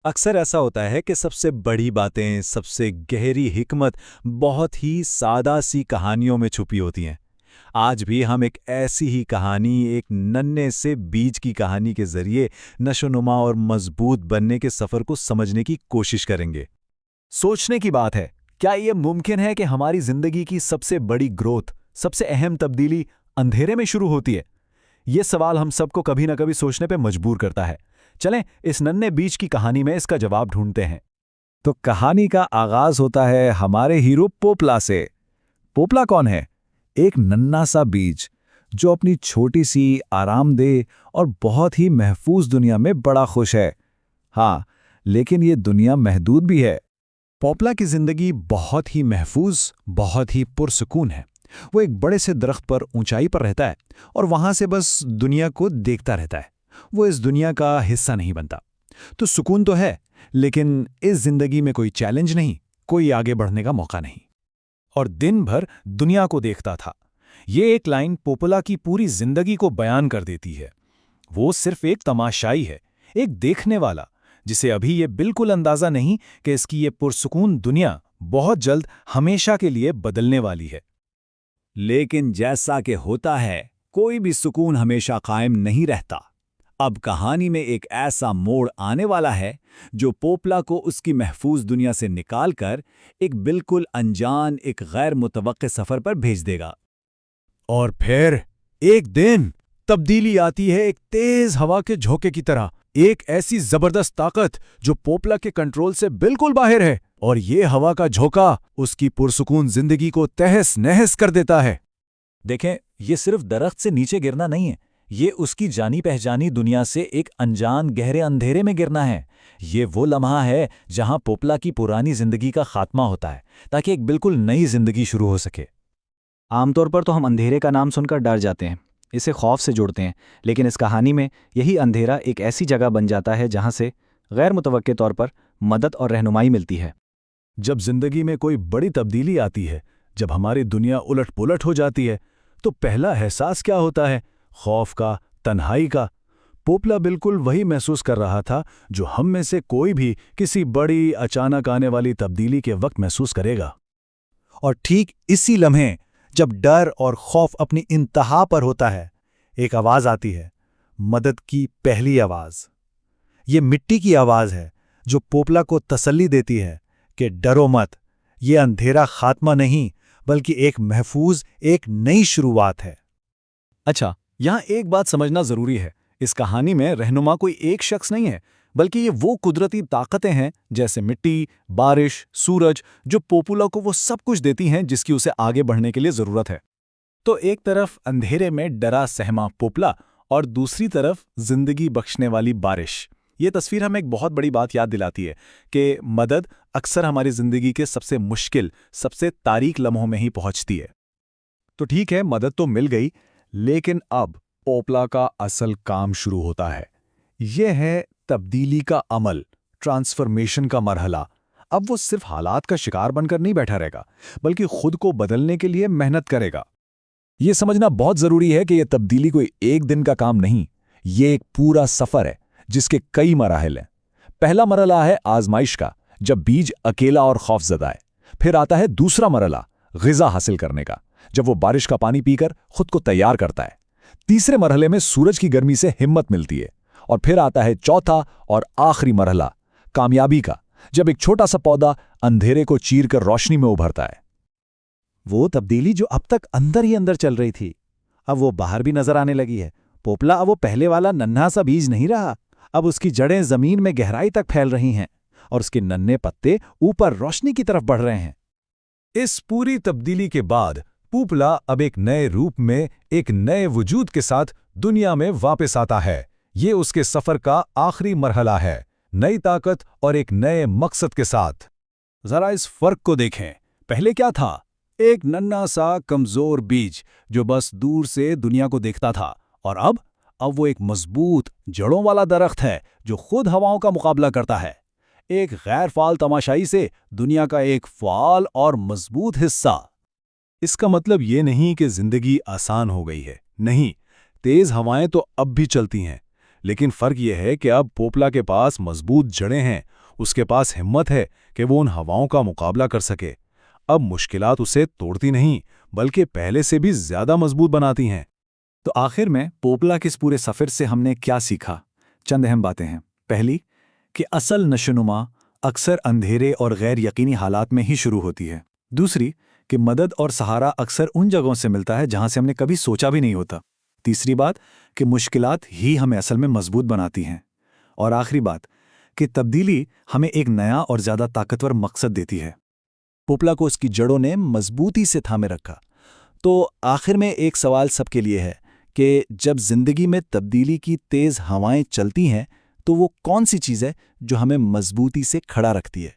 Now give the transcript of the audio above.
अक्सर ऐसा होता है कि सबसे बड़ी बातें, सबसे गहरी हिकमत बहुत ही सादा सी कहानियों में छुपी होती हैं। आज भी हम एक ऐसी ही कहानी, एक नन्हे से बीज की कहानी के जरिए नशोनुमा और मजबूत बनने के सफर को समझने की कोशिश करेंगे। सोचने की बात है, क्या ये मुमकिन है कि हमारी जिंदगी की सबसे बड़ी ग्रोथ, सबसे अहम तब्दीली अंधेरे में शुरू होती है? ये सवाल हम सबको कभी न कभी सोचने पे मजबूर करता है। चलें इस नन्हे बीज की कहानी में इसका जवाब ढूंढते हैं। तो कहानी का आगाज होता है हमारे हीरो पोपला से। पोपला कौन है? एक नन्हा सा बीज जो अपनी छोटी सी, आरामदेह और बहुत ही महफूज दुनिया में बड़ा खुश है। हाँ, लेकिन ये दुनिया महदूद भी है। पोपला की जिंदगी बहुत ही महफूज, बहुत ही पुरसुकून है। वो एक बड़े से दरख्त पर ऊंचाई पर रहता है और वहां से बस दुनिया को देखता रहता है। वो इस दुनिया का हिस्सा नहीं बनता। तो सुकून तो है, लेकिन इस जिंदगी में कोई चैलेंज नहीं, कोई आगे बढ़ने का मौका नहीं। और दिन भर दुनिया को देखता था। ये एक लाइन पोपला की पूरी जिंदगी को बयान कर देती है। वो सिर्फ एक तमाशाई है, एक देखने वाला, जिसे अभी ये बिल्कुल अंदाजा नहीं कि इसकी ये पुरसुकून दुनिया बहुत जल्द हमेशा के लिए बदलने वाली है। लेकिन जैसा कि होता है, कोई भी सुकून हमेशा कायम नहीं रहता। अब कहानी में एक ऐसा मोड़ आने वाला है जो पोपला को उसकी महफूज दुनिया से निकालकर एक बिल्कुल अनजान, एक गैर मुतवक्के सफर पर भेज देगा। और फिर एक दिन तब्दीली आती है, एक तेज हवा के झोंके की तरह। एक ऐसी जबरदस्त ताकत जो पोपला के कंट्रोल से बिल्कुल बाहर है, और ये हवा का झोंका उसकी पुरसुकून जिंदगी को तहस नहस कर देता है। देखें, ये सिर्फ दरख्त से नीचे गिरना नहीं है, ये उसकी जानी पहचानी दुनिया से एक अनजान गहरे अंधेरे में गिरना है। ये वो लम्हा है जहां पोपला की पुरानी जिंदगी का खात्मा होता है, ताकि एक बिल्कुल नई जिंदगी शुरू हो सके। आमतौर पर तो हम अंधेरे का नाम सुनकर डर जाते हैं, इसे खौफ से जोड़ते हैं, लेकिन इस कहानी में यही अंधेरा एक ऐसी जगह बन जाता है जहां से गैर मुतवक्के तौर पर मदद और रहनुमाई मिलती है। जब जिंदगी में कोई बड़ी तब्दीली आती है, जब हमारी दुनिया उलट पुलट हो जाती है, तो पहला एहसास क्या होता है? खौफ का, तन्हाई का। पोपला बिल्कुल वही महसूस कर रहा था जो हम में से कोई भी किसी बड़ी अचानक आने वाली तब्दीली के वक्त महसूस करेगा। और ठीक इसी लम्हे, जब डर और खौफ अपनी इंतहा पर होता है, एक आवाज आती है, मदद की पहली आवाज। ये मिट्टी की आवाज है जो पोपला को तसल्ली देती है कि डरो मत, ये अंधेरा खात्मा नहीं, बल्कि एक महफूज, एक नई शुरुआत है। अच्छा, यहाँ एक बात समझना जरूरी है। इस कहानी में रहनुमा कोई एक शख्स नहीं है, बल्कि ये वो कुदरती ताकतें हैं, जैसे मिट्टी, बारिश, सूरज, जो पोपला को वो सब कुछ देती हैं जिसकी उसे आगे बढ़ने के लिए जरूरत है। तो एक तरफ अंधेरे में डरा सहमा पोपला, और दूसरी तरफ जिंदगी बख्शने वाली बारिश। ये तस्वीर हमें एक बहुत बड़ी बात याद दिलाती है कि मदद अक्सर हमारी जिंदगी के सबसे मुश्किल, सबसे तारीक लम्हों में ही पहुंचती है। तो ठीक है, मदद तो मिल गई, लेकिन अब पोपला का असल काम शुरू होता है। यह है तब्दीली का अमल, ट्रांसफॉर्मेशन का मरहला। अब वो सिर्फ हालात का शिकार बनकर नहीं बैठा रहेगा, बल्कि खुद को बदलने के लिए मेहनत करेगा। यह समझना बहुत जरूरी है कि यह तब्दीली कोई एक दिन का काम नहीं, ये एक पूरा सफर है जिसके कई मराहिल हैं। पहला मरहला है आजमाइश का, जब बीज अकेला और खौफजदा है। फिर आता है दूसरा मरहला, ग़िज़ा हासिल करने का, जब वो बारिश का पानी पीकर खुद को तैयार करता है। तीसरे मरहले में सूरज की गर्मी से हिम्मत मिलती है। और फिर आता है चौथा और आखिरी मरहला, कामयाबी का, जब एक छोटा सा पौधा अंधेरे को चीरकर रोशनी में उभरता है। वो तब्दीली जो अब तक अंदर ही अंदर चल रही थी, अब वो बाहर भी नजर आने लगी है। पोपला अब वो पहले वाला नन्हा सा बीज नहीं रहा। अब उसकी जड़ें जमीन में गहराई तक फैल रही हैं और उसके नन्हे पत्ते ऊपर रोशनी की तरफ बढ़ रहे हैं। इस पूरी तब्दीली के बाद पोपला अब एक नए रूप में, एक नए वजूद के साथ दुनिया में वापस आता है। ये उसके सफर का आखिरी मरहला है, नई ताकत और एक नए मकसद के साथ। जरा इस फर्क को देखें। पहले क्या था? एक नन्हा सा कमजोर बीज जो बस दूर से दुनिया को देखता था। और अब वो एक मजबूत जड़ों वाला दरख्त है जो खुद हवाओं का मुकाबला करता है। एक गैर फाल तमाशाई से दुनिया का एक फाल और मजबूत हिस्सा। इसका मतलब ये नहीं कि जिंदगी आसान हो गई है, नहीं। तेज हवाएं तो अब भी चलती हैं, लेकिन फ़र्क यह है कि अब पोपला के पास मजबूत जड़ें हैं, उसके पास हिम्मत है कि वो उन हवाओं का मुकाबला कर सके। अब मुश्किलात उसे तोड़ती नहीं, बल्कि पहले से भी ज़्यादा मजबूत बनाती हैं। तो आखिर में पोपला के इस पूरे सफ़र से हमने क्या सीखा? चंद अहम बातें हैं। पहली, कि असल नशोनुमा अक्सर अंधेरे और गैर यकीनी हालात में ही शुरू होती है। दूसरी, कि मदद और सहारा अक्सर उन जगहों से मिलता है जहां से हमने कभी सोचा भी नहीं होता। तीसरी बात, कि मुश्किलात ही हमें असल में मजबूत बनाती हैं। और आखिरी बात, कि तब्दीली हमें एक नया और ज़्यादा ताकतवर मकसद देती है। पोपला को उसकी जड़ों ने मजबूती से थामे रखा। तो आखिर में एक सवाल सबके लिए है कि जब जिंदगी में तब्दीली की तेज हवाएं चलती हैं तो वो कौन सी चीज़ है जो हमें मजबूती से खड़ा रखती है?